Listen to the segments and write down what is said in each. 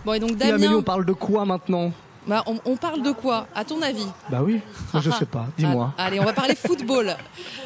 Bon, et donc Et Amélie, Damien, on parle de quoi maintenant? on parle de quoi, à ton avis? Bah oui, je sais pas, dis-moi. Allez, on va parler football.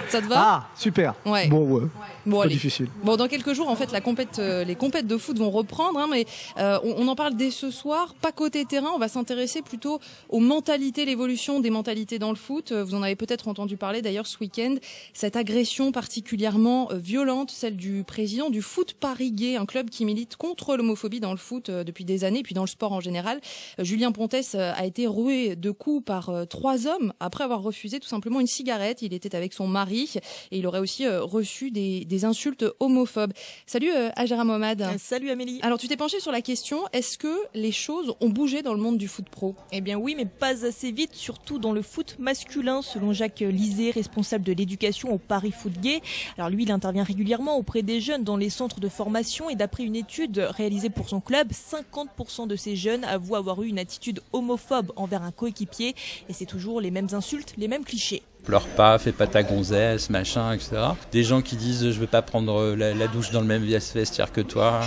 Ça te va? Ah, super. Ouais. Bon, ouais. Bon, Pas allez. difficile. Bon, dans quelques jours, en fait, les compètes de foot vont reprendre, hein, mais on en parle dès ce soir. Pas côté terrain, on va s'intéresser plutôt aux mentalités, l'évolution des mentalités dans le foot. Vous en avez peut-être entendu parler d'ailleurs ce week-end. Cette agression particulièrement violente, celle du président du Foot Paris Gay, un club qui milite contre l'homophobie dans le foot depuis des années, puis dans le sport en général. Julien Pontès a été roué de coups par 3 hommes après avoir refusé tout simplement une cigarette. Il était avec son mari et il aurait aussi reçu des insultes homophobes. Salut Ajara Mohamed. Salut Amélie. Alors tu t'es penchée sur la question, est-ce que les choses ont bougé dans le monde du foot pro? Eh bien oui, mais pas assez vite, surtout dans le foot masculin, selon Jacques Lisée, responsable de l'éducation au Paris Foot Gay. Alors lui, il intervient régulièrement auprès des jeunes dans les centres de formation et d'après une étude réalisée pour son club, 50% de ces jeunes avouent avoir eu une attitude homophobe envers un coéquipier et c'est toujours les mêmes insultes, les mêmes clichés. Pleure pas, fais pas ta gonzesse, machin, etc. Des gens qui disent je veux pas prendre la douche dans le même vestiaire que toi,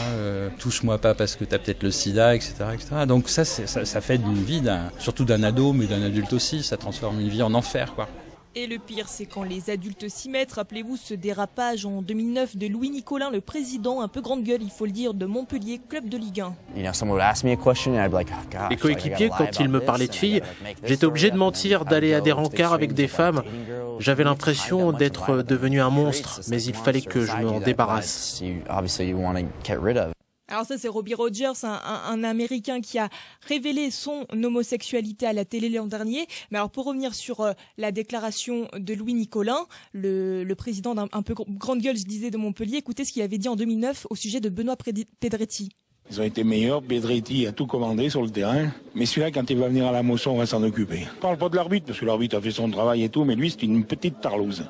touche-moi pas parce que t'as peut-être le sida, etc., etc. Donc ça fait d'une vie, surtout d'un ado, mais d'un adulte aussi, ça transforme une vie en enfer, quoi. Et le pire, c'est quand les adultes s'y mettent. Rappelez-vous ce dérapage en 2009 de Louis Nicolin, le président, un peu grande gueule, il faut le dire, de Montpellier, club de Ligue 1. Les coéquipiers, quand ils me parlaient de filles, j'étais obligé de mentir, d'aller à des rencarts avec des femmes. J'avais l'impression d'être devenu un monstre, mais il fallait que je m'en débarrasse. Alors ça, c'est Robbie Rogers, un Américain qui a révélé son homosexualité à la télé l'an dernier. Mais alors pour revenir sur la déclaration de Louis Nicolin, le président d'un peu grande gueule, je disais, de Montpellier, écoutez ce qu'il avait dit en 2009 au sujet de Benoît Pedretti. Ils ont été meilleurs, Pedretti a tout commandé sur le terrain, mais celui-là, quand il va venir à la moisson, on va s'en occuper. On parle pas de l'arbitre, parce que l'arbitre a fait son travail et tout, mais lui, c'est une petite tarlouse.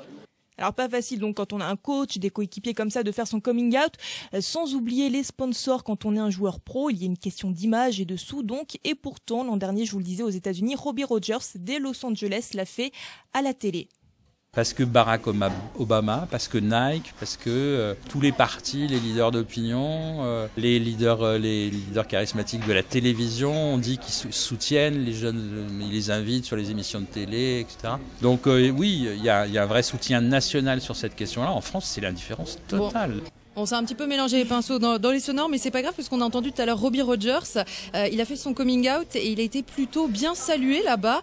Alors pas facile donc quand on a un coach, des coéquipiers comme ça de faire son coming out, sans oublier les sponsors quand on est un joueur pro, il y a une question d'image et de sous donc, et pourtant l'an dernier je vous le disais aux États-Unis, Robbie Rogers dès Los Angeles l'a fait à la télé. Parce que Barack Obama, parce que Nike, parce que tous les partis, les leaders d'opinion, les leaders charismatiques de la télévision ont dit qu'ils soutiennent les jeunes, ils les invitent sur les émissions de télé, etc. Donc oui, il y a un vrai soutien national sur cette question-là. En France, c'est l'indifférence totale. Bon. On s'est un petit peu mélangé les pinceaux dans les sonores, mais c'est pas grave parce qu'on a entendu tout à l'heure Robbie Rogers. Il a fait son coming out et il a été plutôt bien salué là-bas.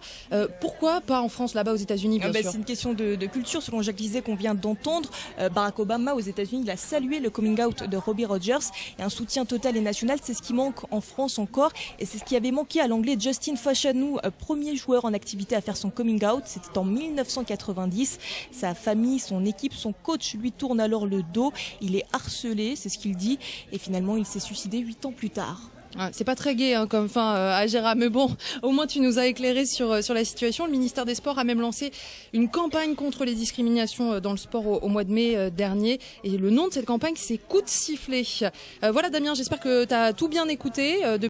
Pourquoi pas en France, là-bas aux États-Unis, bien sûr? C'est une question de culture, selon Jacques Lisée qu'on vient d'entendre. Barack Obama aux États-Unis, il a salué le coming out de Robbie Rogers et un soutien total et national, c'est ce qui manque en France encore et c'est ce qui avait manqué à l'anglais Justin Fashanu, premier joueur en activité à faire son coming out. C'était en 1990. Sa famille, son équipe, son coach lui tourne alors le dos. Il est harcelé, c'est ce qu'il dit, et finalement il s'est suicidé 8 ans plus tard. C'est pas très gai comme fin, Ajera, mais bon, au moins tu nous as éclairé sur la situation. Le ministère des Sports a même lancé une campagne contre les discriminations dans le sport au mois de mai dernier. Et le nom de cette campagne, c'est Coup de sifflet. Voilà Damien, j'espère que tu as tout bien écouté.